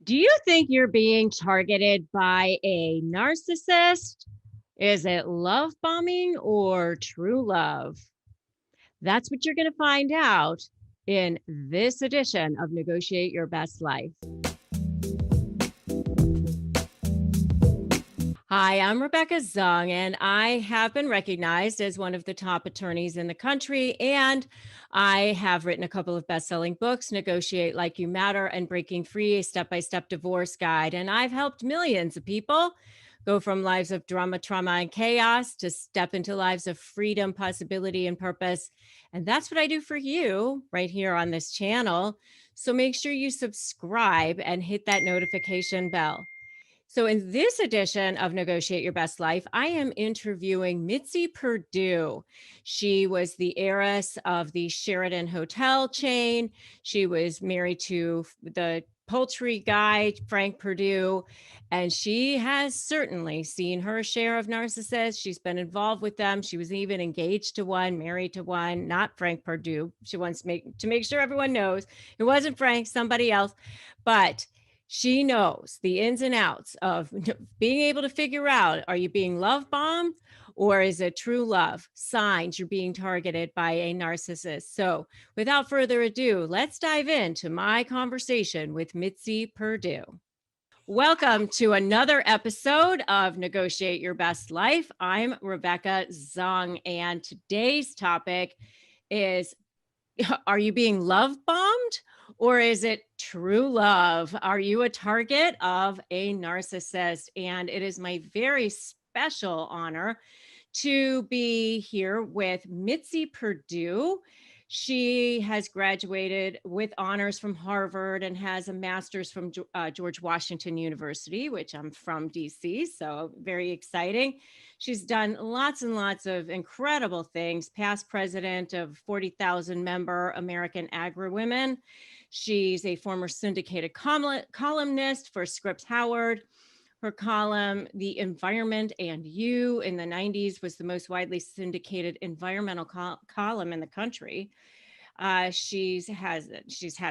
Do you think you're being targeted by a narcissist? Is it love bombing or true love? That's what you're going to find out in this edition of Negotiate Your Best Life. Hi, I'm Rebecca Zung, and I have been recognized as one of the top attorneys in the country. And I have written a couple of best-selling books, Negotiate Like You Matter and Breaking Free, a step-by-step divorce guide. And I've helped millions of people go from lives of drama, trauma, and chaos to step into lives of freedom, possibility, and purpose. And that's what I do for you right here on this channel. So make sure you subscribe and hit that notification bell. So, in this edition of Negotiate Your Best Life, I am interviewing Mitzi Perdue. She was the heiress of the Sheraton hotel chain. She was married to the poultry guy, Frank Perdue, and she has certainly seen her share of narcissists. She's been involved with them. She was even engaged to one, married to one, not Frank Perdue. She wants to make sure everyone knows it wasn't Frank, somebody else. But she knows the ins and outs of being able to figure out, are you being love bombed or is it true love? Signs you're being targeted by a narcissist. So without further ado, let's dive into my conversation with Mitzi Perdue. Welcome to another episode of Negotiate Your Best Life. I'm Rebecca Zung, and today's topic is, are you being love bombed or is it true love? Are you a target of a narcissist? And it is my very special honor to be here with Mitzi Perdue. She has graduated with honors from Harvard and has a master's from George Washington University, which I'm from DC, so very exciting. She's done lots and lots of incredible things, past president of 40,000 member American Agri-Women. She's a former syndicated columnist for Scripps Howard. Her column, The Environment and You, in the 90s was the most widely syndicated environmental column in the country. She's had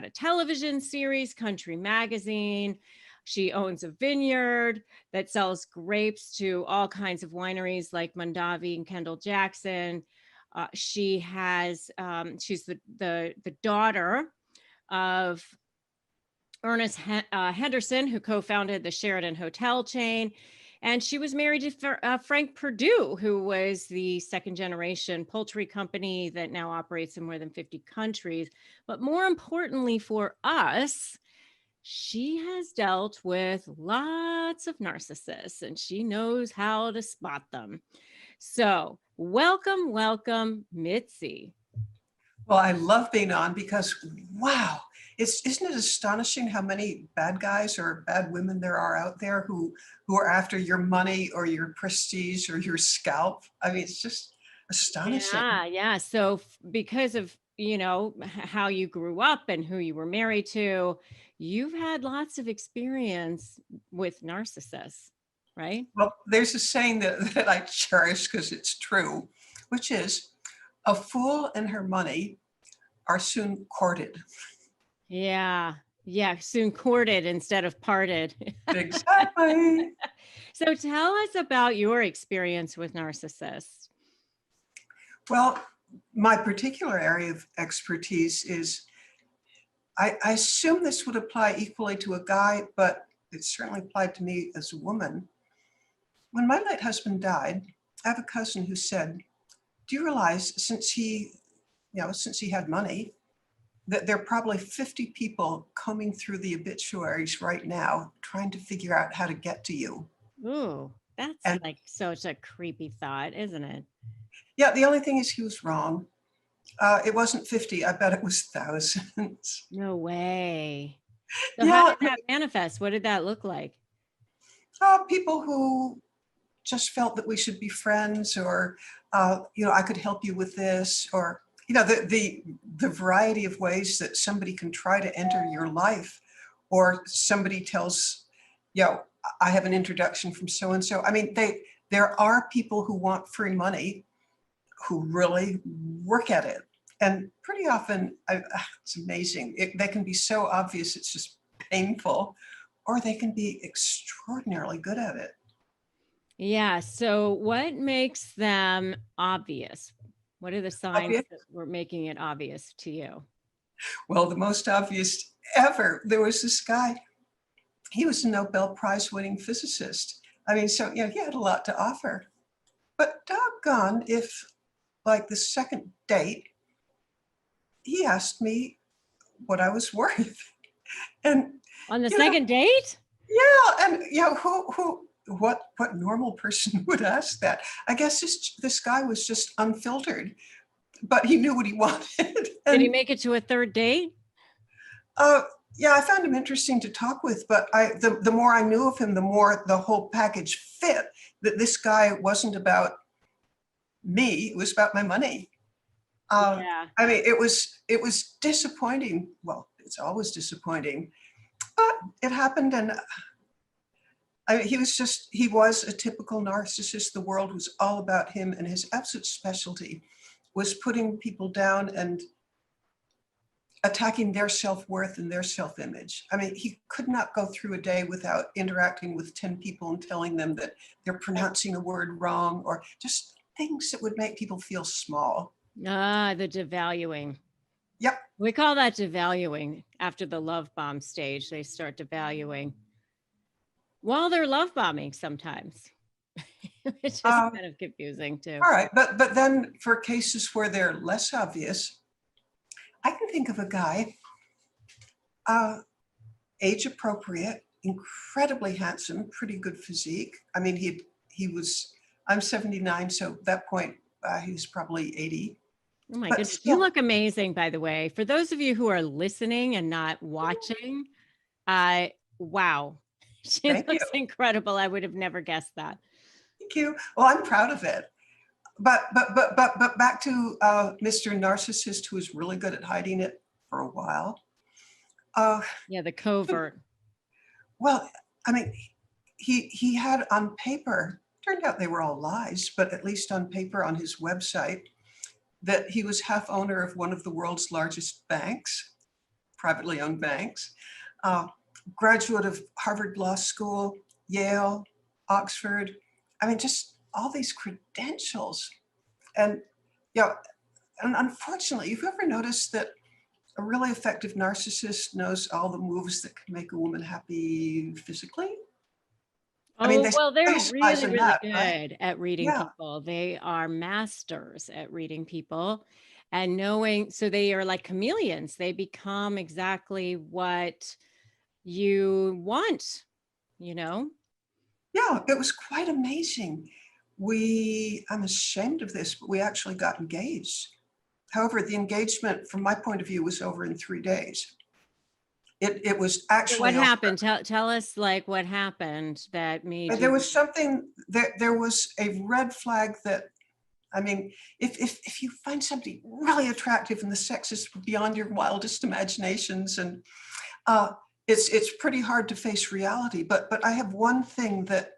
a television series, Country Magazine. She owns a vineyard that sells grapes to all kinds of wineries like Mondavi and Kendall Jackson. She's the daughter of Ernest Henderson, who co-founded the Sheraton hotel chain. And she was married to Frank Perdue, who was the second generation poultry company that now operates in more than 50 countries. But more importantly for us, she has dealt with lots of narcissists and she knows how to spot them. So welcome, Mitzi. Well, I love being on because, wow, isn't it astonishing how many bad guys or bad women there are out there who are after your money or your prestige or your scalp? I mean, it's just astonishing. Yeah. So because of, how you grew up and who you were married to, you've had lots of experience with narcissists, right? Well, there's a saying that I cherish because it's true, which is, a fool and her money are soon courted. Yeah. Soon courted instead of parted. Exactly. So tell us about your experience with narcissists. Well, my particular area of expertise is, I assume this would apply equally to a guy, but it certainly applied to me as a woman. When my late husband died, I have a cousin who said, do you realize since he had money, that there are probably 50 people combing through the obituaries right now trying to figure out how to get to you. Ooh, that's And like such a creepy thought, isn't it? yeah, the only thing is he was wrong. It wasn't 50, I bet it was thousands. No way. So how Yeah, did that manifest? What did that look like? people who just felt that we should be friends, or I could help you with this, or the variety of ways that somebody can try to enter your life, or somebody tells, I have an introduction from so and so. I mean, there are people who want free money who really work at it, and pretty often it's amazing. They can be so obvious it's just painful, or they can be extraordinarily good at it. Yeah. So what makes them obvious? What are the signs Obvious? that were making it obvious to you? Well, the most obvious ever, there was this guy, he was a Nobel Prize winning physicist. I mean, so, he had a lot to offer. But doggone if, like the second date, he asked me what I was worth. And, On the you know, second date? yeah, and what normal person would ask that? I guess this guy was just unfiltered, but he knew what he wanted. Did he And make it to a third date? uh, yeah, I found him interesting to talk with, but the more I knew of him, the more the whole package fit. That this guy wasn't about me; it was about my money. Yeah. I mean, it was disappointing. Well, it's always disappointing, but it happened, and I mean, he was a typical narcissist. The world was all about him, and his absolute specialty was putting people down and attacking their self-worth and their self-image. I mean, he could not go through a day without interacting with 10 people and telling them that they're pronouncing a word wrong, or just things that would make people feel small. The devaluing. Yep. We call that devaluing. After the love bomb stage, they start devaluing while they're love bombing sometimes. It's just Uh, kind of confusing too. all right. But then for cases where they're less obvious, I can think of a guy, uh, age appropriate, incredibly handsome, pretty good physique. I mean, I'm 79, so at that point, he was probably 80. Oh my But goodness. You still, look amazing, by the way. For those of you who are listening and not watching, uh, wow. She thank you. looks incredible. I would have never guessed that. Thank you. Well, I'm proud of it. But back to Mr. Narcissist, who was really good at hiding it for a while. Uh, Yeah, the covert. well, I mean, he had on paper, turned out they were all lies, but at least on paper on his website, that he was half owner of one of the world's largest banks, privately owned banks, uh, graduate of Harvard Law School, Yale, Oxford. I mean, just all these credentials. And, and unfortunately, you've ever noticed that a really effective narcissist knows all the moves that can make a woman happy physically? I mean, Oh, well, they're they specialize really, in really that, right? good at reading Yeah, people. They are masters at reading people and knowing. So they are like chameleons. They become exactly what you want, you know? yeah, it was quite amazing. I'm ashamed of this, but we actually got engaged. However, the engagement, from my point of view, was over in 3 days. It was So what actually over. happened? Tell us like what happened that made There you. was something, there was a red flag that, I mean, if you find somebody really attractive and the sex is beyond your wildest imaginations, and uh, it's pretty hard to face reality. But I have one thing that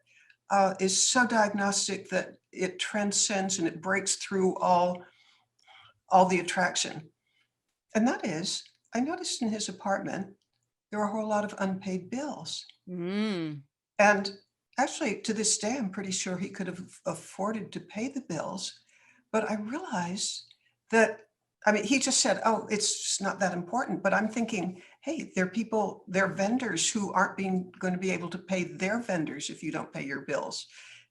is so diagnostic that it transcends and it breaks through all the attraction, and that is, I noticed in his apartment there were a whole lot of unpaid bills. Mm. And actually, to this day, I'm pretty sure he could have afforded to pay the bills. But I realized that, I mean, he just said, oh, it's just not that important. But I'm thinking, hey, there are people, there are vendors who aren't going to be able to pay their vendors if you don't pay your bills.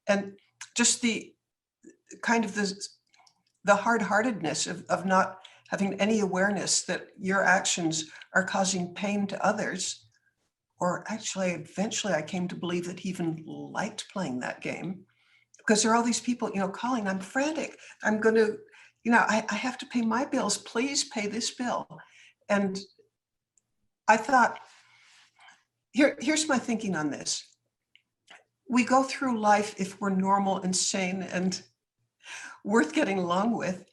And just the kind of the hard-heartedness of not having any awareness that your actions are causing pain to others. Or actually, eventually I came to believe that he even liked playing that game, because there are all these people, calling, I'm frantic. I'm going to, I have to pay my bills. Please pay this bill. And I thought, here's my thinking on this. We go through life, if we're normal and sane and worth getting along with,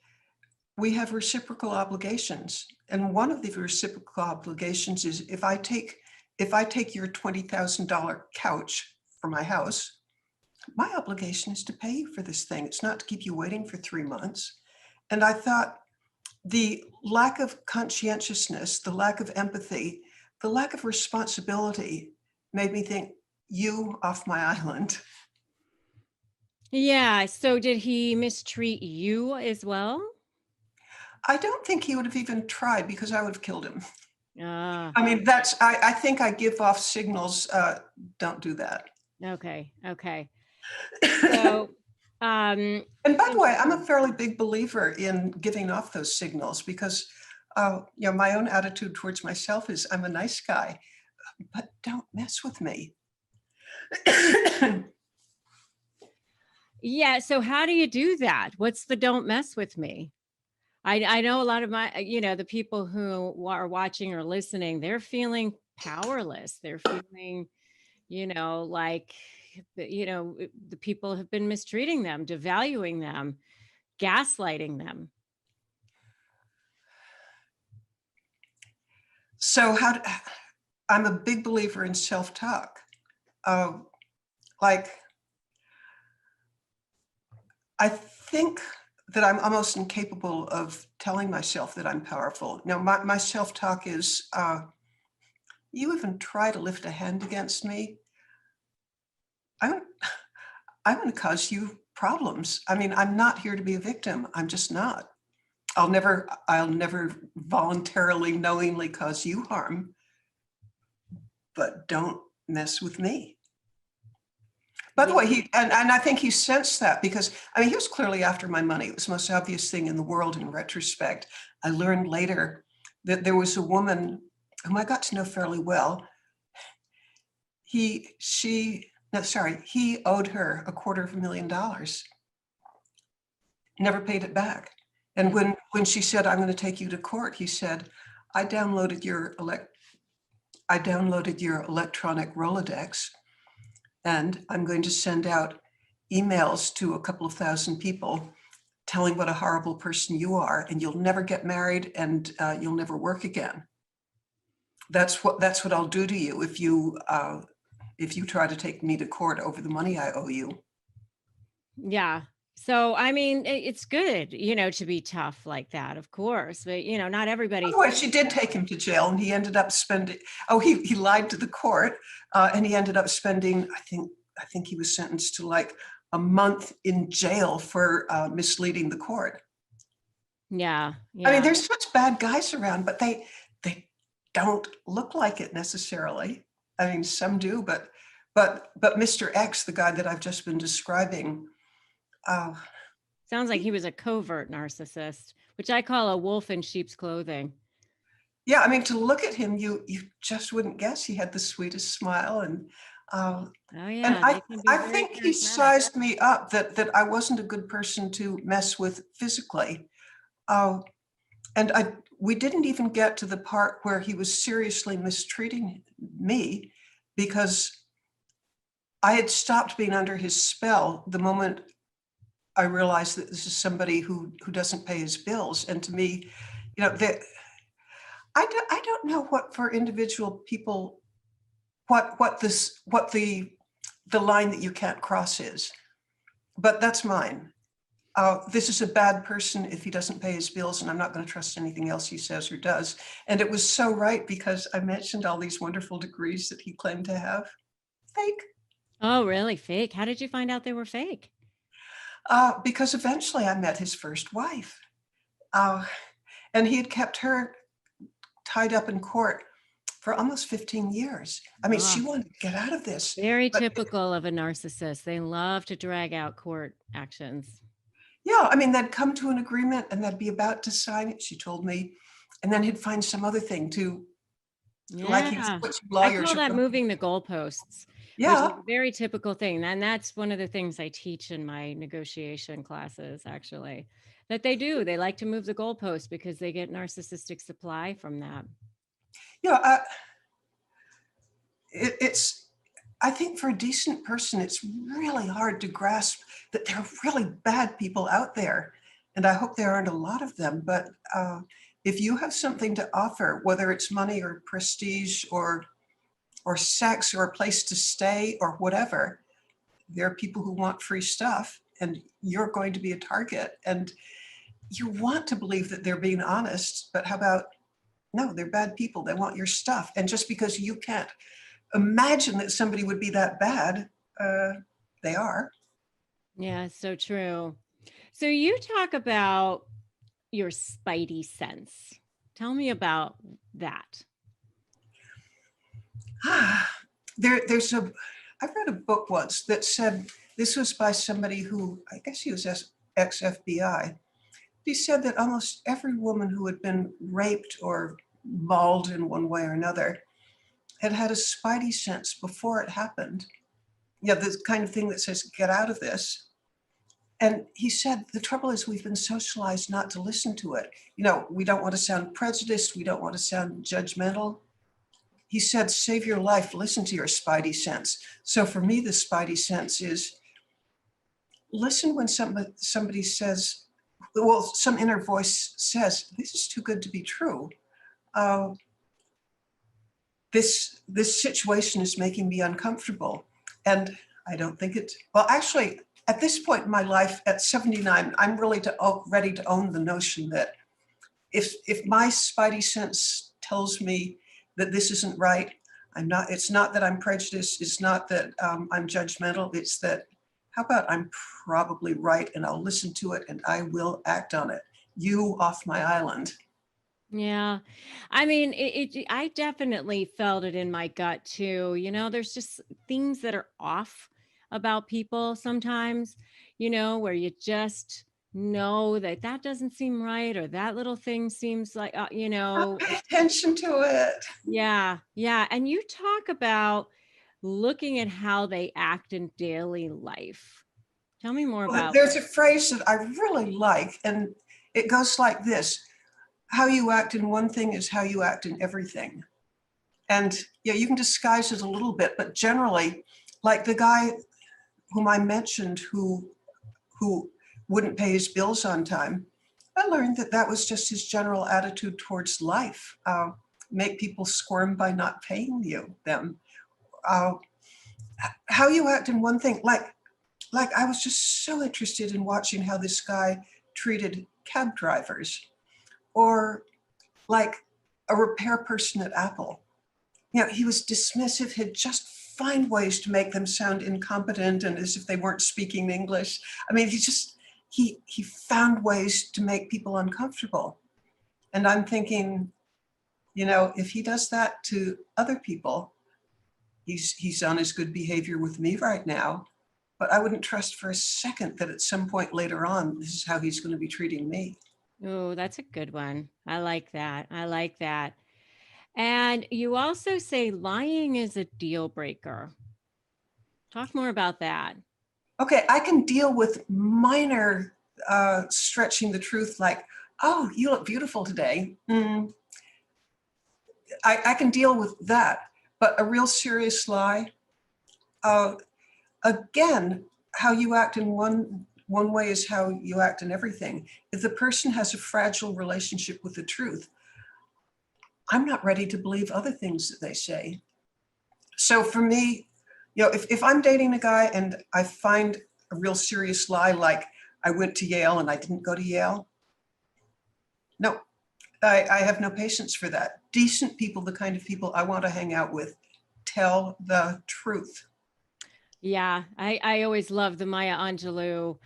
we have reciprocal obligations. And one of the reciprocal obligations is if I take your $20,000 couch for my house, my obligation is to pay you for this thing. It's not to keep you waiting for 3 months. And I thought the lack of conscientiousness, the lack of empathy, the lack of responsibility made me think, you off my island. Yeah. So did he mistreat you as well? I don't think he would have even tried because I would have killed him. Ah, I mean, I think I give off signals, don't do that. okay. Okay. So, um, And by the so way, I'm a fairly big believer in giving off those signals because, my own attitude towards myself is I'm a nice guy, but don't mess with me. yeah. So how do you do that? What's the don't mess with me? I know a lot of my, the people who are watching or listening, they're feeling powerless. They're feeling, like, the people have been mistreating them, devaluing them, gaslighting them. So I'm a big believer in self-talk. Uh, like, I think that I'm almost incapable of telling myself that I'm powerful. Now, my self-talk is, you even try to lift a hand against me, I'm, I'm going to cause you problems. I mean, I'm not here to be a victim. I'm just not. I'll never voluntarily, knowingly cause you harm, but don't mess with me. By the Yeah. way, and I think he sensed that because, I mean, he was clearly after my money. It was the most obvious thing in the world in retrospect. I learned later that there was a woman whom I got to know fairly well. He owed her $250,000, never paid it back. And when she said, I'm going to take you to court, he said, I downloaded your electronic Rolodex, and I'm going to send out emails to a couple of thousand people telling what a horrible person you are, and you'll never get married, and you'll never work again. That's what I'll do to you if you try to take me to court over the money I owe you. Yeah. So, I mean, it's good, to be tough like that, of course, but, not By everybody. the way, she did take him to jail, and he ended up spending. Oh, he lied to the court, and he ended up spending. I think he was sentenced to like a month in jail for misleading the court. Yeah. I mean, Yeah. there's such bad guys around, but they don't look like it necessarily. I mean, some do, but Mr. X, the guy that I've just been describing, uh, Sounds like he was a covert narcissist, which I call a wolf in sheep's clothing. yeah, I mean, to look at him, you just wouldn't guess he had the sweetest smile, uh, Oh, and yeah. I They can be I very think he charismatic. sized me up that I wasn't a good person to mess with physically. Uh, and we didn't even get to the part where he was seriously mistreating me because I had stopped being under his spell the moment I realized that this is somebody who doesn't pay his bills. And to me, that I don't know what for individual people, what the line that you can't cross is, but that's mine. This is a bad person if he doesn't pay his bills, and I'm not going to trust anything else he says or does. And it was so right because I mentioned all these wonderful degrees that he claimed to have. Fake. Oh, really? Fake? How did you find out they were fake? Because eventually I met his first wife, uh, and he had kept her tied up in court for almost 15 years. I mean, she Oh, wanted to get out of this, very but typical of a narcissist. They love to drag out court actions. yeah, I mean, they'd come to an agreement and they'd be about to sign it, she told me, and then he'd find some other thing to, like he'd Yeah. switch I lawyers call that around. moving the goalposts, which is Yeah, a very typical thing. And that's one of the things I teach in my negotiation classes, actually, that they do. They like to move the goalposts because they get narcissistic supply from that. yeah. It's, I think for a decent person, it's really hard to grasp that there are really bad people out there. And I hope there aren't a lot of them. But if you have something to offer, whether it's money or prestige or sex or a place to stay or whatever, there are people who want free stuff, and you're going to be a target. And you want to believe that they're being honest, but how about no, they're bad people. They want your stuff. And just because you can't imagine that somebody would be that bad. They are. Yeah, so true. So you talk about your spidey sense. Tell me about that. There's I read a book once that said, this was by somebody who, I guess he was ex-FBI. He said that almost every woman who had been raped or mauled in one way or another had had a spidey sense before it happened. Yeah, the kind of thing that says, get out of this. And he said, the trouble is we've been socialized not to listen to it. You know, we don't want to sound prejudiced. We don't want to sound judgmental. He said, save your life, listen to your spidey sense. So for me, the spidey sense is listen when somebody says, well, some inner voice says, this is too good to be true. This situation is making me uncomfortable. And I don't think it, well, actually, at this point in my life, at 79, I'm really ready to own the notion that if my spidey sense tells me that this isn't right, it's not that I'm prejudiced, it's not that I'm judgmental, it's that, how about I'm probably right and I'll listen to it and I will act on it. You off my island. Yeah. I mean, I definitely felt it in my gut too. There's just things that are off about people sometimes, where you just know that that doesn't seem right, or that little thing seems like, Pay attention to it. yeah. Yeah. And you talk about looking at how they act in daily life. Tell me more Well, about there's a phrase that I really like, and it goes like this: how you act in one thing is how you act in everything. And yeah, you can disguise it a little bit, but generally, like the guy whom I mentioned who wouldn't pay his bills on time, I learned that that was just his general attitude towards life. Make people squirm by not paying them. Uh, how you act in one thing, like I was just so interested in watching how this guy treated cab drivers, or like a repair person at Apple. He was dismissive. He'd just find ways to make them sound incompetent and as if they weren't speaking English. I mean, he found ways to make people uncomfortable. And I'm thinking, if he does that to other people, he's on his good behavior with me right now. But I wouldn't trust for a second that at some point later on, this is how he's going to be treating me. Oh, that's a good one. I like that. I like that. And you also say lying is a deal breaker. Talk more about that. Okay, I can deal with minor stretching the truth, like, oh, you look beautiful today. I can deal with that. But a real serious lie, uh, again, how you act in one way is how you act in everything. If the person has a fragile relationship with the truth, I'm not ready to believe other things that they say. So for me, if I'm dating a guy and I find a real serious lie, like I went to Yale and I didn't go to Yale, no, I have no patience for that. Decent people, the kind of people I want to hang out with, tell the truth. Yeah, I always love the Maya Angelou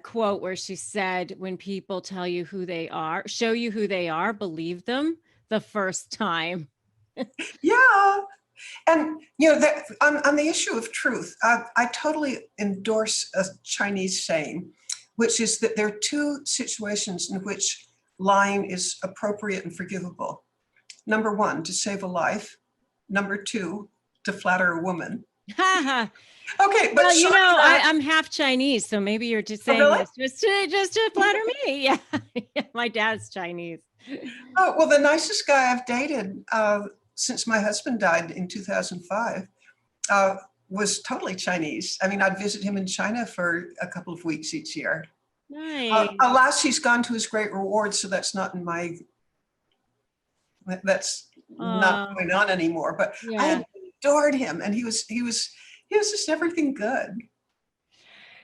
quote where she said, when people tell you who they are, show you who they are, believe them the first time. Yeah. And on the issue of truth, I totally endorse a Chinese saying, which is that there are two situations in which lying is appropriate and forgivable. Number one, to save a life. Number two, to flatter a woman. Okay, but Well, that, I'm half Chinese, so maybe you're just oh, saying really? this just to flatter me. Yeah. Yeah, my dad's Chinese. Oh, well, the nicest guy I've dated since my husband died in 2005 was totally Chinese. I mean, I'd visit him in China for a couple of weeks each year. Nice. Alas, he's gone to his great reward, so that's not going on anymore. But Yeah. I adored him, and he was just everything good.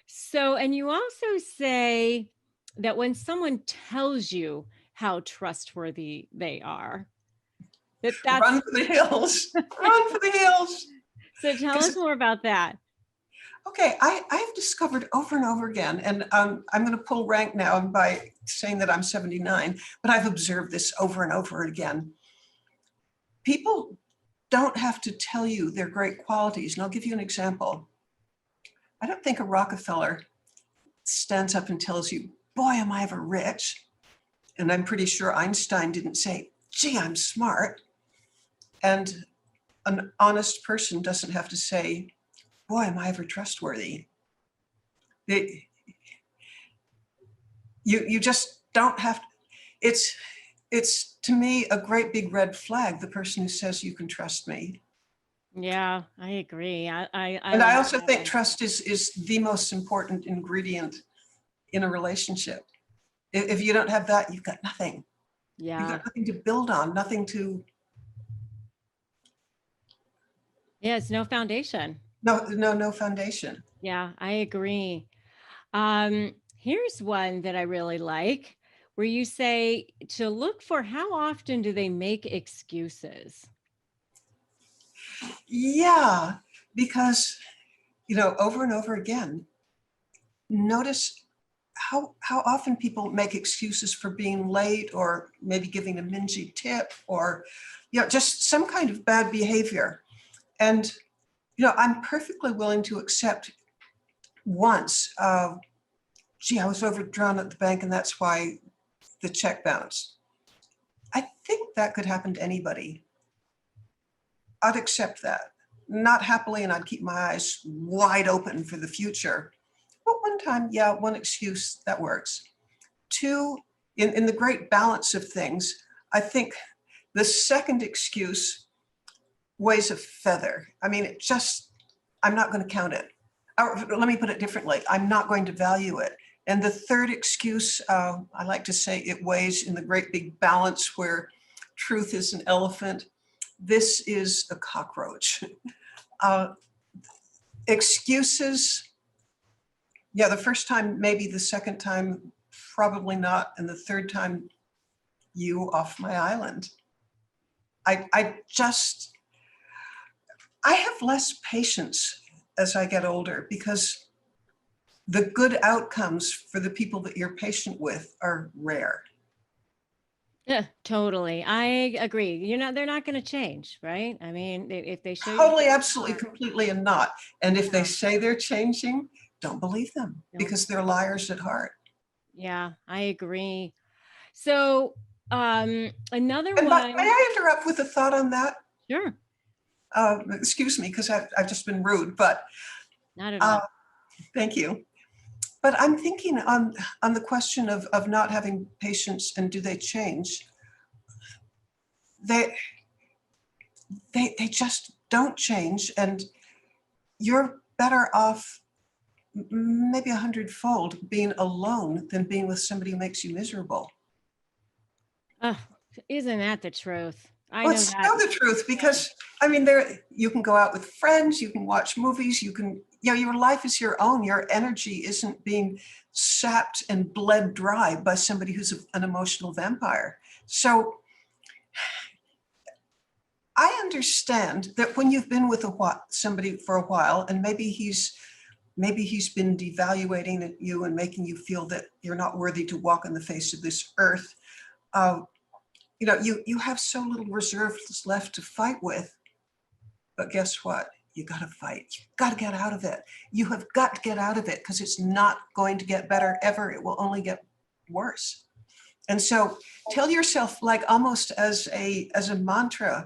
So, and you also say that when someone tells you how trustworthy they are, That's Run for the hills. Run for the hills. so tell us more about that. Okay, I've discovered over and over again, and I'm going to pull rank now by saying that I'm 79, but I've observed this over and over again. People don't have to tell you their great qualities, and I'll give you an example. I don't think a Rockefeller stands up and tells you, boy, am I ever rich. And I'm pretty sure Einstein didn't say, gee, I'm smart. And an honest person doesn't have to say, boy, am I ever trustworthy. You just don't have to. It's to me a great big red flag, the person who says you can trust me. Yeah, I agree. And I also think trust is the most important ingredient in a relationship. If you don't have that, you've got nothing. Yeah. You've got nothing to build on, nothing to. Yeah, it's no foundation. No foundation. Yeah, I agree. Here's one that I really like, where you say to look for how often do they make excuses? Yeah, because, over and over again, notice how often people make excuses for being late, or maybe giving a mingy tip, or just some kind of bad behavior. And I'm perfectly willing to accept once, gee, I was overdrawn at the bank and that's why the check bounced. I think that could happen to anybody. I'd accept that, not happily, and I'd keep my eyes wide open for the future. But one time, yeah, one excuse, that works. Two, in the great balance of things, I think the second excuse weighs a feather. I mean, I'm not going to count it. Or let me put it differently. I'm not going to value it. And the third excuse, I like to say it weighs in the great big balance where truth is an elephant. This is a cockroach. Excuses, yeah, the first time, maybe. The second time, probably not. And the third time, you off my island. I have less patience as I get older, because the good outcomes for the people that you're patient with are rare. Yeah, totally. I agree. They're not going to change, right? I mean, if they show you, Totally, absolutely, completely, and not. And if they yeah, say they're changing, don't believe them, no, because they're liars at heart. yeah, I agree. So, another And one, may I interrupt with a thought on that? sure, Excuse me, because I've just been rude, but not at all. thank you. But I'm thinking on the question of not having patience and do they change? They just don't change, and you're better off maybe 100-fold being alone than being with somebody who makes you miserable. Isn't that the truth? I Well, know it's that. so the truth, because I mean, you can go out with friends, you can watch movies, you can, your life is your own. Your energy isn't being sapped and bled dry by somebody who's an emotional vampire. So I understand that when you've been with somebody for a while, and maybe he's been devaluating you and making you feel that you're not worthy to walk on the face of this earth. You have so little reserves left to fight with. But guess what? You got to fight. You've got to get out of it. You have got to get out of it, because it's not going to get better ever. It will only get worse. And so tell yourself, like almost as a mantra,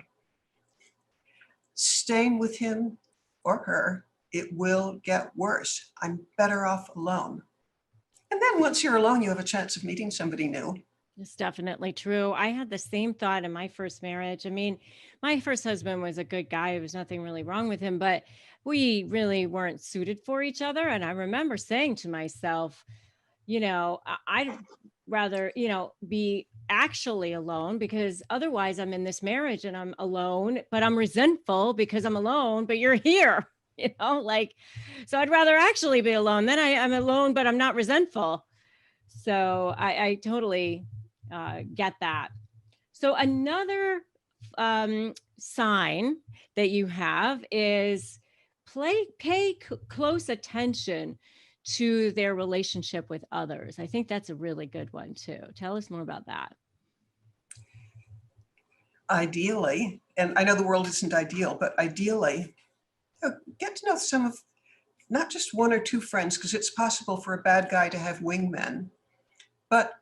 staying with him or her, it will get worse. I'm better off alone. And then once you're alone, you have a chance of meeting somebody new. It's definitely true. I had the same thought in my first marriage. I mean, my first husband was a good guy. There was nothing really wrong with him, but we really weren't suited for each other. And I remember saying to myself, I'd rather, be actually alone, because otherwise I'm in this marriage and I'm alone, but I'm resentful because I'm alone, but you're here, so I'd rather actually be alone. Then I'm alone, but I'm not resentful. So I totally get that. So another sign that you have is pay close attention to their relationship with others. I think that's a really good one too. Tell us more about that. Ideally, and I know the world isn't ideal, but ideally, get to know some of, not just one or two friends, because it's possible for a bad guy to have wingmen, but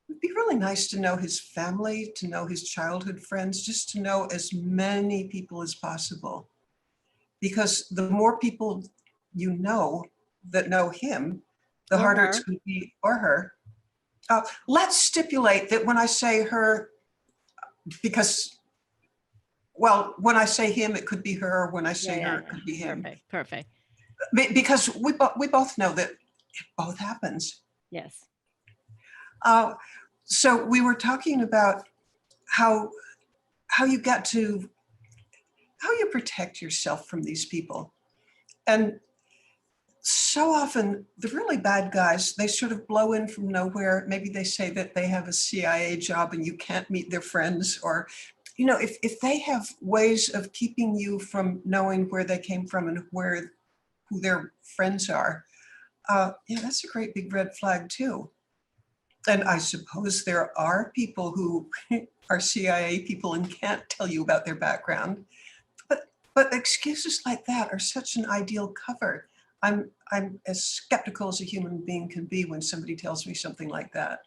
it'd be really nice to know his family, to know his childhood friends, just to know as many people as possible. Because the more people you know that know him, the Or harder it's her. going to be, or her. Let's stipulate that when I say her, because, well, when I say him, it could be her. When I say her, it could be him. Perfect. Perfect. Because we both know that it both happens. Yes. So we were talking about how you get to, how you protect yourself from these people. And so often the really bad guys, they sort of blow in from nowhere. Maybe they say that they have a CIA job and you can't meet their friends, or, you know, if they have ways of keeping you from knowing where they came from and who their friends are, yeah, that's a great big red flag too. And I suppose there are people who are CIA people and can't tell you about their background. But excuses like that are such an ideal cover. I'm as skeptical as a human being can be when somebody tells me something like that.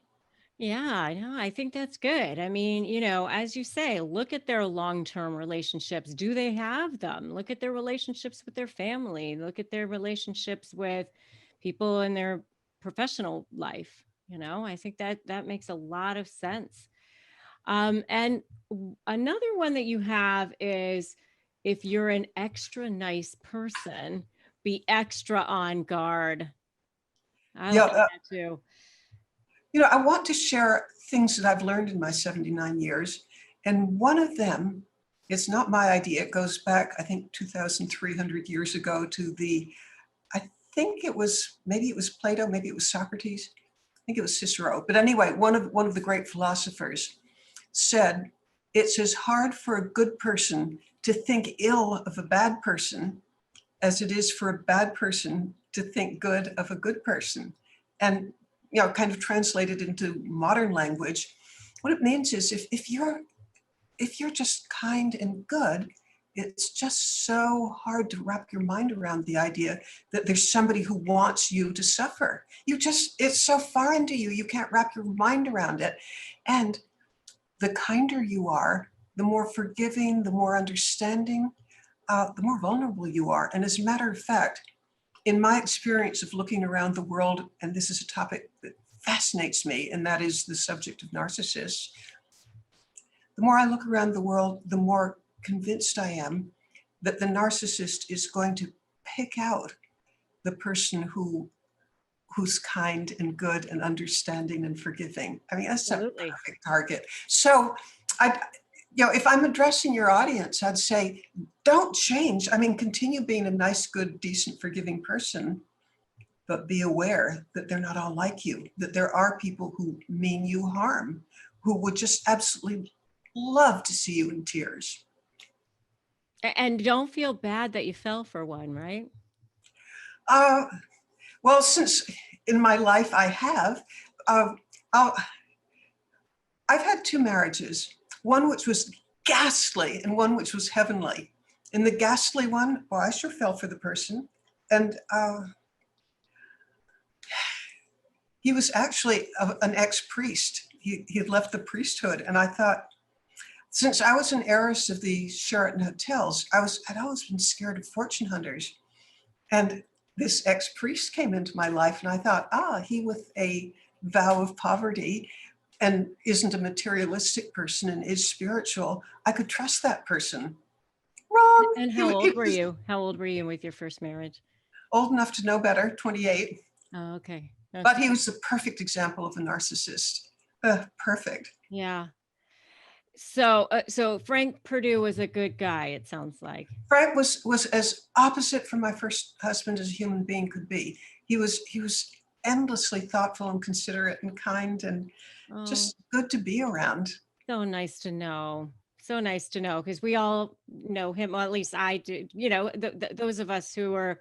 Yeah, I know. I think that's good. I mean, as you say, look at their long-term relationships. Do they have them? Look at their relationships with their family. Look at their relationships with people in their professional life. I think that makes a lot of sense. And another one that you have is if you're an extra nice person, be extra on guard. I Yeah, like that too. I want to share things that I've learned in my 79 years. And one of them, it's not my idea. It goes back, I think, 2,300 years ago to I think maybe it was Plato, maybe it was Socrates. I think it was Cicero. But anyway, one of the great philosophers said, it's as hard for a good person to think ill of a bad person as it is for a bad person to think good of a good person. And, kind of translated into modern language, what it means is if you're just kind and good, it's just so hard to wrap your mind around the idea that there's somebody who wants you to suffer. It's so foreign to you, you can't wrap your mind around it. And the kinder you are, the more forgiving, the more understanding, the more vulnerable you are. And as a matter of fact, in my experience of looking around the world, and this is a topic that fascinates me, and that is the subject of narcissists, the more I look around the world, the more convinced I am that the narcissist is going to pick out the person who's kind and good and understanding and forgiving. I mean, that's a Absolutely. perfect target. So if I'm addressing your audience, I'd say, don't change. I mean, continue being a nice, good, decent, forgiving person, but be aware that they're not all like you, that there are people who mean you harm, who would just absolutely love to see you in tears. And don't feel bad that you fell for one, right? Uh, well, since in my life I have, uh, I've had two marriages, one which was ghastly and one which was heavenly. In the ghastly one, I sure fell for the person. And he was actually an ex-priest. He had left the priesthood. And I thought, since I was an heiress of the Sheraton hotels, I'd always been scared of fortune hunters. And this ex-priest came into my life and I thought, he with a vow of poverty and isn't a materialistic person and is spiritual, I could trust that person. Wrong. And how old were you? How old were you with your first marriage? Old enough to know better, 28. Oh, okay. But he was the perfect example of a narcissist. Perfect. Yeah. So Frank Perdue was a good guy, it sounds like. Frank was as opposite from my first husband as a human being could be. He was endlessly thoughtful and considerate and kind and Oh, just good to be around. so nice to know. So nice to know because we all know him. Well, at least I do. Those of us who are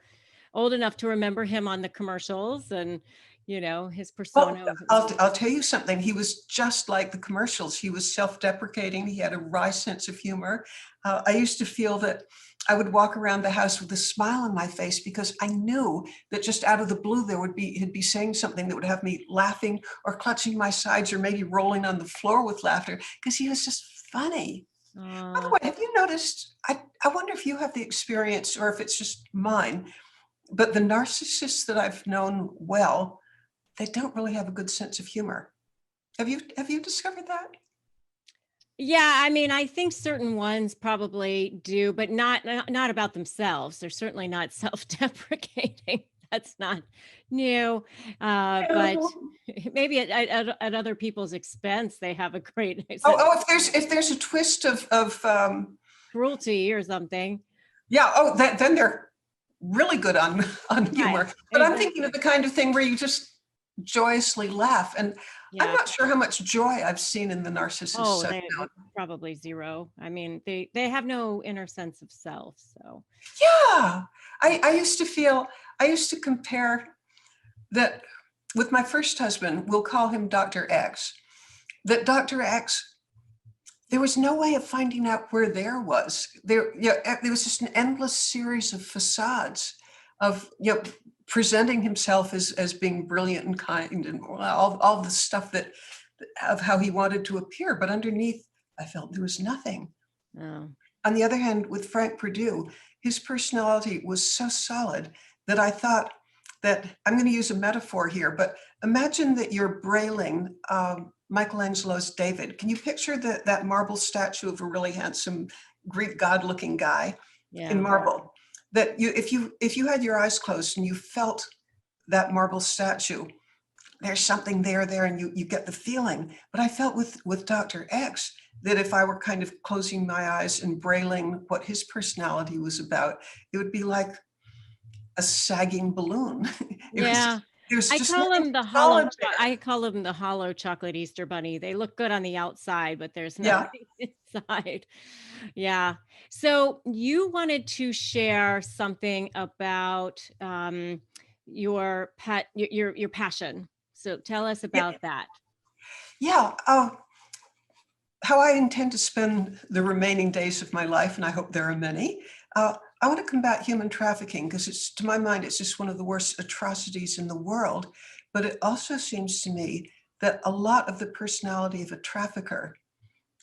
old enough to remember him on the commercials and, his Well, persona. I'll tell you something. He was just like the commercials. He was self-deprecating. He had a wry sense of humor. I used to feel that I would walk around the house with a smile on my face because I knew that just out of the blue he'd be saying something that would have me laughing or clutching my sides or maybe rolling on the floor with laughter because he was just funny. By the Uh, way, have you noticed? I wonder if you have the experience or if it's just mine, but the narcissists that I've known well, they don't really have a good sense of humor. Have you discovered that? yeah, I mean, I think certain ones probably do, but not about themselves. They're certainly not self-deprecating. That's not new. But maybe at other people's expense, they have a great sense of If there's a twist of cruelty or something. yeah, then they're really good on Right. humor. But I'm thinking Exactly. of the kind of thing where you just joyously laugh, and I'm Yeah. not sure how much joy I've seen in the narcissists Oh, I've they known. probably zero. I mean, they have no inner sense of self. So Yeah, I used to compare that with my first husband. We'll call him Dr. X. That Dr. X, there was no way of finding out where there was. There was just an endless series of facades of presenting himself as being brilliant and kind and all the stuff that of how he wanted to appear. But underneath, I felt there was nothing. oh, On the other hand, with Frank Perdue, his personality was so solid that I thought that I'm going to use a metaphor here, but imagine that you're brailing Michelangelo's David. Can you picture that marble statue of a really handsome Greek god-looking guy in yeah. marble? That if you had your eyes closed and you felt that marble statue, there's something there, and you get the feeling. But I felt with Dr. X that if I were kind of closing my eyes and brailing what his personality was about, it would be like a sagging balloon. It was Yeah. there's I just call nothing them the solid there. I call them the hollow chocolate Easter bunny. They look good on the outside, but there's Yeah. nothing inside. Yeah. So you wanted to share something about your pet, your passion. So tell us Yeah. about that. Yeah. How I intend to spend the remaining days of my life, and I hope there are many. I want to combat human trafficking because to my mind, it's just one of the worst atrocities in the world. But it also seems to me that a lot of the personality of a trafficker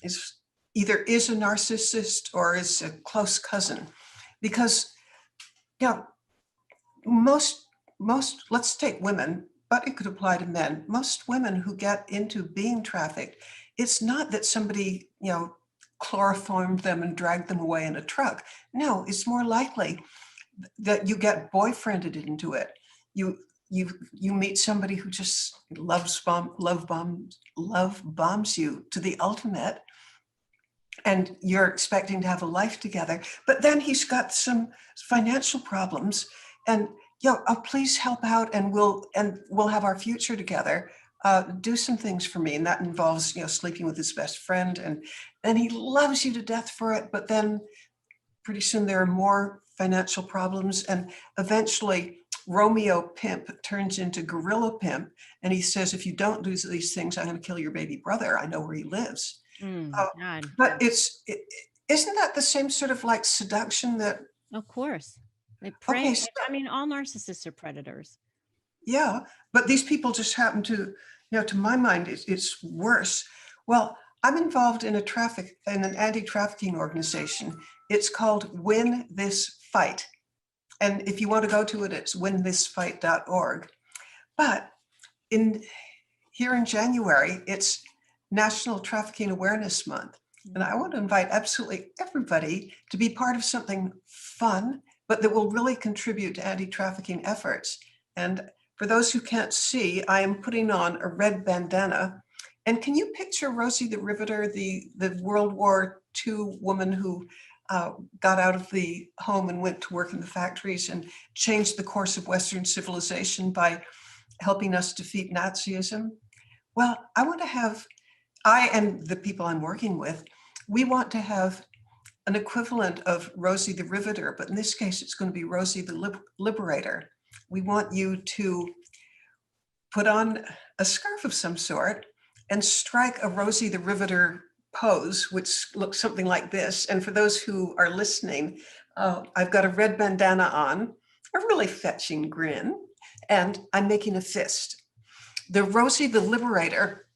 is is a narcissist or is a close cousin, because yeah, most let's take women, but it could apply to men. Most women who get into being trafficked, it's not that somebody chloroformed them and dragged them away in a truck. No, it's more likely that you get boyfriended into it. You meet somebody who just love bombs you to the ultimate, and you're expecting to have a life together, but then he's got some financial problems, and please help out, and we'll have our future together. Do some things for me, and that involves sleeping with his best friend, and then he loves you to death for it. But then pretty soon there are more financial problems, and eventually Romeo Pimp turns into Gorilla Pimp, and he says, if you don't do these things, I'm going to kill your baby brother. I know where he lives. God. But isn't that the same sort of like seduction that, Of course. They okay, prey. so, I mean, all narcissists are predators. yeah, but these people just happen to, to my mind, it's worse. Well, I'm involved in an anti-trafficking organization. It's called Win This Fight. And if you want to go to it, it's winthisfight.org. But in here in January, it's National Trafficking Awareness Month. And I want to invite absolutely everybody to be part of something fun, but that will really contribute to anti-trafficking efforts. And for those who can't see, I am putting on a red bandana. And can you picture Rosie the Riveter, the World War II woman who got out of the home and went to work in the factories and changed the course of Western civilization by helping us defeat Nazism? Well, I and the people I'm working with We want to have an equivalent of Rosie the Riveter, but in this case, it's going to be Rosie the Liberator. We want you to put on a scarf of some sort and strike a Rosie the Riveter pose, which looks something like this. And for those who are listening, I've got a red bandana on, a really fetching grin, and I'm making a fist. The Rosie the Liberator,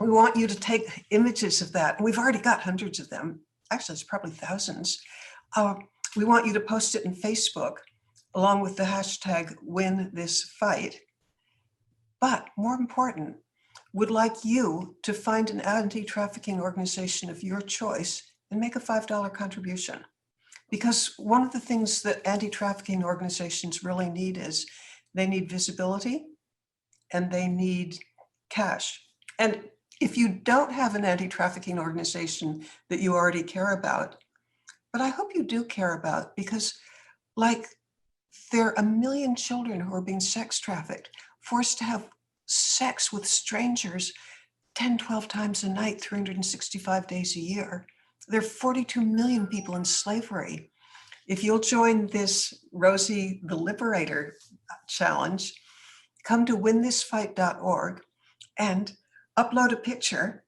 we want you to take images of that. And we've already got hundreds of them. Actually, it's probably thousands. We want you to post it in Facebook along with the hashtag #WinThisFight. But more important, would like you to find an anti-trafficking organization of your choice and make a $5 contribution. Because one of the things that anti-trafficking organizations really need is they need visibility and they need cash. And if you don't have an anti-trafficking organization that you already care about, but I hope you do care about, because like there are 1 million children who are being sex trafficked, forced to have sex with strangers 10, 12 times a night, 365 days a year. There are 42 million people in slavery. If you'll join this Rosie the Liberator challenge, come to winthisfight.org and upload a picture.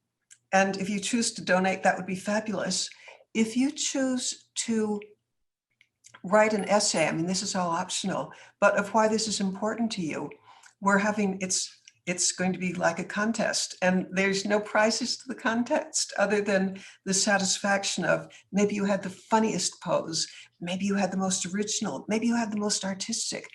And if you choose to donate, that would be fabulous. If you choose to write an essay, I mean, this is all optional, but of why this is important to you, we're having, it's going to be like a contest, and there's no prizes to the contest other than the satisfaction of maybe you had the funniest pose, maybe you had the most original, maybe you had the most artistic.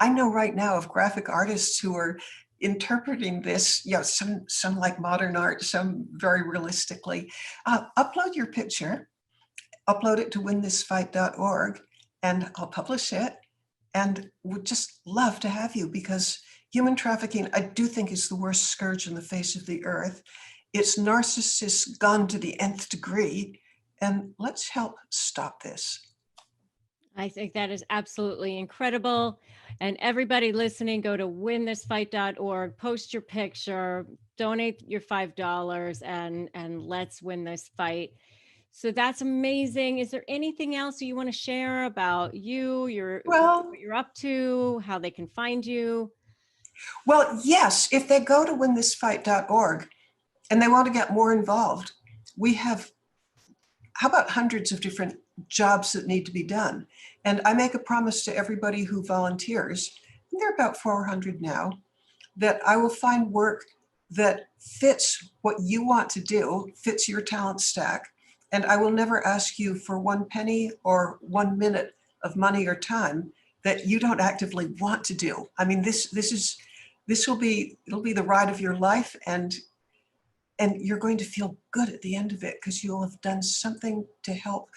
I know right now of graphic artists who are interpreting this, some like modern art, some very realistically. Upload your picture, upload it to winthisfight.org, and I'll publish it. And would just love to have you, because human trafficking, I do think, is the worst scourge on the face of the earth. It's narcissists gone to the nth degree, and let's help stop this. I think that is absolutely incredible. And everybody listening, go to winthisfight.org, post your picture, donate your $5, and let's win this fight. So that's amazing. Is there anything else you want to share about you, what you're up to, how they can find you? Well, yes, if they go to winthisfight.org and they want to get more involved, we have, how about hundreds of different jobs that need to be done? And I make a promise to everybody who volunteers, and there are about 400 now, that I will find work that fits what you want to do, fits your talent stack. And I will never ask you for 1 penny or 1 minute of money or time that you don't actively want to do. I mean, it'll be the ride of your life, and you're going to feel good at the end of it, because you'll have done something to help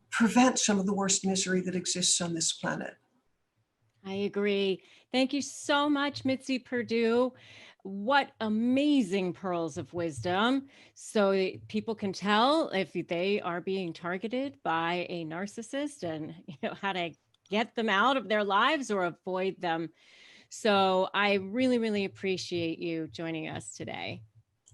prevent some of the worst misery that exists on this planet. I agree. Thank you so much, Mitzi Perdue. What amazing pearls of wisdom. So people can tell if they are being targeted by a narcissist, and how to get them out of their lives or avoid them. So I really, really appreciate you joining us today.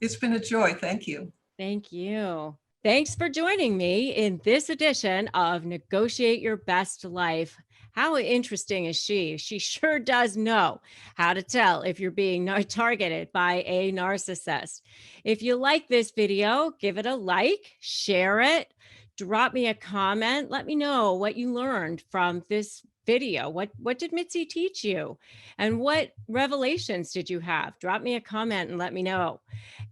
It's been a joy. Thank you. Thank you. Thanks for joining me in this edition of Negotiate Your Best Life. How interesting is she? She sure does know how to tell if you're being targeted by a narcissist. If you like this video, give it a like, share it, drop me a comment. Let me know what you learned from this video. What did Mitzi teach you? And what revelations did you have? Drop me a comment and let me know.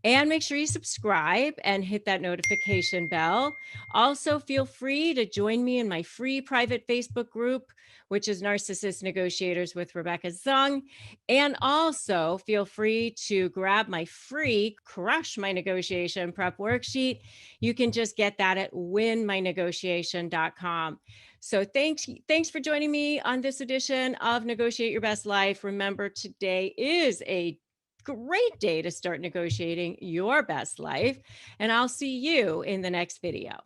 And make sure you subscribe and hit that notification bell. Also, feel free to join me in my free private Facebook group, which is Narcissist Negotiators with Rebecca Zung. And also feel free to grab my free Crush My Negotiation prep worksheet. You can just get that at winmynegotiation.com. So thanks for joining me on this edition of Negotiate Your Best Life. Remember, today is a great day to start negotiating your best life, and I'll see you in the next video.